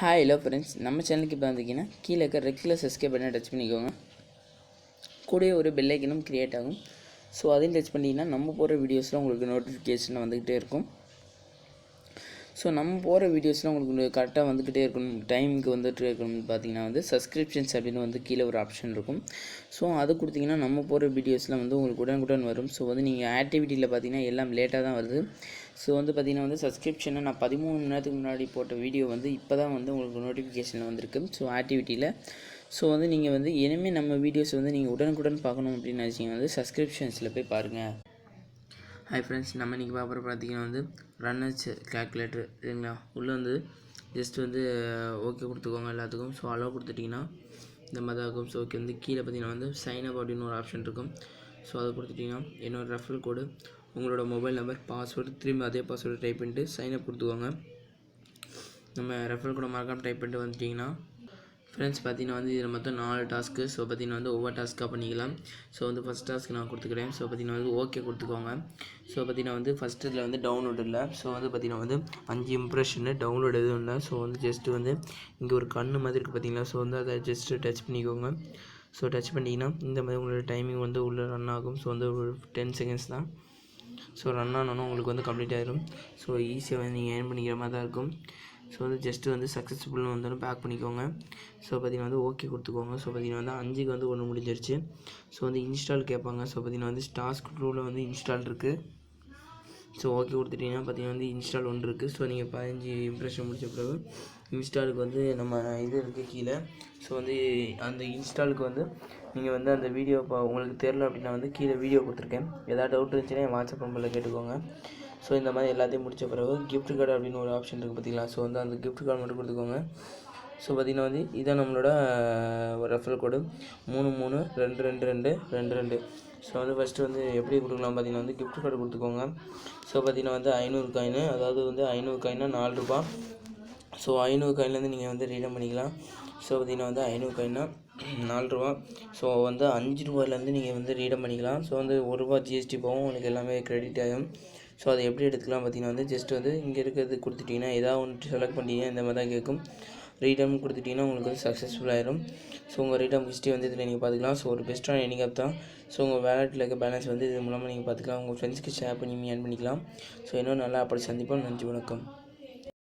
Hi hello friends, நம்ம சேனலுக்கு இப்போ வந்தீங்கன்னா கீழே இருக்க ரெட் கலர் சப்ஸ்கிரைப் பண்ணி டச் பண்ணிக்கோங்க. கூடவே ஒரு பெல் ஐக்கனும் க்ரியேட் ஆகும். ஸோ அதையும் டச் பண்ணிங்கன்னா நம்ம போகிற வீடியோஸ்லாம் உங்களுக்கு நோட்டிஃபிகேஷன் வந்துக்கிட்டே இருக்கும். ஸோ நம்ம போகிற வீடியோஸ்லாம் உங்களுக்கு கரெக்டாக வந்துக்கிட்டே இருக்கணும், டைமுக்கு வந்துட்டு இருக்கணும்னு பார்த்தீங்கன்னா சப்ஸ்கிரிப்ஷன்ஸ் அப்படின்னு கீழே ஒரு ஆப்ஷன் இருக்கும். ஸோ அது கொடுத்தீங்கன்னா நம்ம போகிற வீடியோஸ்லாம் உங்களுக்கு உடனுக்குடன் வரும். ஸோ நீங்கள் ஆக்டிவிட்டியில் பார்த்தீங்கன்னா எல்லாம் லேட்டாக தான் வருது. ஸோ பார்த்தீங்கன்னா சப்ஸ்கிரிப்ஷனை நான் 13 மணி நேரத்துக்கு முன்னாடி போட்ட வீடியோ இப்போ தான் உங்களுக்கு நோட்டிஃபிகேஷன் வந்திருக்கு. ஸோ ஆக்டிவிட்டியில் ஸோ நீங்கள் இனிமேல் நம்ம வீடியோஸ் நீங்கள் உடனுக்குடன் பார்க்கணும் அப்படின்னு நினச்சிங்கன்னா சப்ஸ்கிரிப்ஷன்ஸில் போய் பாருங்கள். ஹாய் ஃப்ரெண்ட்ஸ், நம்ம இன்றைக்கி பார்க்குற பார்த்தீங்கன்னா ரன்னர்ஸ் கேல்குலேட்டர் சரிங்களா. உள்ளே ஜஸ்ட் ஓகே கொடுத்துக்கோங்க எல்லாத்துக்கும். ஸோ அலோவ் கொடுத்துட்டிங்கன்னா இந்த மாதிரி தான் இருக்கும். ஸோ ஓகே கீழே பார்த்தீங்கன்னா சைன் அப் அப்படின்னு ஒரு ஆப்ஷன் இருக்கும். ஸோ அதை கொடுத்துட்டிங்கன்னா என்னோட ரெஃபரல் கோடு, உங்களோட மொபைல் நம்பர், பாஸ்வேர்டு, திரும்பி அதே பாஸ்வேர்டு டைப் பண்ணிட்டு சைன் அப் கொடுத்துக்கோங்க. நம்ம ரெஃபரல் கோடை மறக்காமல் டைப் பண்ணிட்டு வந்துட்டிங்கன்னா ஃப்ரெண்ட்ஸ் பார்த்தீங்கன்னா இதில் மொத்தம் 4 டாஸ்க்கு. ஸோ பார்த்தீங்கன்னா ஒவ்வொரு டாஸ்க்காக பண்ணிக்கலாம். ஸோ ஃபஸ்ட் டாஸ்க்கு நான் கொடுத்துக்கிறேன். ஸோ பார்த்தீங்கன்னா ஓகே கொடுத்துக்கோங்க. ஸோ பார்த்தீங்கன்னா ஃபஸ்ட் இதில் டவுன்லோடு இல்லை. ஸோ பார்த்தீங்கன்னா 5 இம்ப்ரெஷனு டவுன்லோடு எதுவும் இல்லை. ஸோ ஜஸ்ட்டு இங்கே ஒரு கண்ணு மாதிரி இருக்குது பார்த்தீங்களா. ஸோ அதை ஜஸ்ட்டு டச் பண்ணிக்கோங்க. ஸோ டச் பண்ணிங்கன்னா இந்த மாதிரி உங்களோட டைமிங் உள்ளே ரன் ஆகும். ஸோ ஒரு 10 செகண்ட்ஸ் தான். ஸோ ரன் ஆனோன்னா உங்களுக்கு கம்ப்ளீட் ஆகிடும். ஸோ ஈஸியாக நீங்கள் ஏர்ன் பண்ணிக்கிற மாதிரி தான் இருக்கும். ஸோ ஜஸ்ட்டு சக்ஸஸ்ஃபுல்னு பேக் பண்ணிக்கோங்க. ஸோ பார்த்தீங்கன்னா ஓகே கொடுத்துக்கோங்க. ஸோ பார்த்தீங்கன்னா 5க்கு 1 முடிஞ்சிருச்சு. ஸோ இன்ஸ்டால் கேட்பாங்க. ஸோ பார்த்தீங்கன்னா டாஸ்க் டூவில் இன்ஸ்டால் இருக்குது. ஸோ ஓகே கொடுத்துட்டிங்கன்னா பார்த்தீங்கன்னா இன்ஸ்டால் 1 இருக்குது. ஸோ நீங்கள் 15 இம்ப்ரெஷன் முடிச்ச பிறகு இன்ஸ்டாலுக்கு நம்ம இது இருக்குது கீழே. ஸோ அந்த இன்ஸ்டாலுக்கு நீங்கள் அந்த வீடியோ உங்களுக்கு தெரில அப்படின்னா கீழே வீடியோ கொடுத்துருக்கேன். ஏதாவது டவுட் இருந்துச்சுன்னா என் வாட்ஸ்அப் நம்பரில் கேட்டுக்கோங்க. ஸோ இந்த மாதிரி எல்லாத்தையும் முடித்த பிறகு கிஃப்ட் கார்டு அப்படின்னு ஒரு ஆப்ஷன் இருக்குது பார்த்தீங்களா. ஸோ அந்த கிஃப்ட் கார்டு மட்டும் கொடுத்துக்கோங்க. ஸோ பார்த்தீங்கன்னா இதான் நம்மளோட ரெஃபரல் கோடு 33222222. ஸோ ஃபஸ்ட்டு எப்படி கொடுக்கலாம் பார்த்தீங்கன்னா கிஃப்ட் கார்டு கொடுத்துக்கோங்க. ஸோ பார்த்தீங்கன்னா 500 காயின், அதாவது 500 காயின்னா 4 ரூபா. ஸோ 500 காயின்லேருந்து நீங்கள் ரீடம் பண்ணிக்கலாம். ஸோ பார்த்தீங்கன்னா 500 காயின்னா 4 ரூபா. ஸோ 5 ரூபாயிலேருந்து நீங்கள் ரீடம் பண்ணிக்கலாம். ஸோ 1 ரூபா ஜிஎஸ்டி போகும், உங்களுக்கு எல்லாமே கிரெடிட் ஆகும். ஸோ அதை எப்படி எடுத்துக்கலாம் பார்த்தீங்கன்னா ஜஸ்ட் இங்கே இருக்கிறது கொடுத்துட்டிங்கன்னா ஏதாவது ஒன்று செலக்ட் பண்ணிட்டீங்கன்னா இந்த மாதிரி தான் கேட்கும். ரீடம் கொடுத்துட்டிங்கன்னா உங்களுக்கு சக்ஸஸ்ஃபுல் ஆயிரும். ஸோ உங்கள் ரீடம் ஹிஸ்ட்ரி இதில் நீங்கள் பார்த்துக்கலாம். ஸோ ஒரு பெஸ்ட்டான எனிங் ஆப் தான். ஸோ உங்கள் வேலெட்டில் இருக்க பேலன்ஸ் இது மூலமாக நீங்கள் பார்த்துக்கலாம். உங்கள் ஃப்ரெண்ட்ஸ்க்கு ஷேர் பண்ணி ஏர்ன் பண்ணிக்கலாம். ஸோ இன்னும் நல்லா அப்படி சந்திப்போம். நன்றி, வணக்கம்.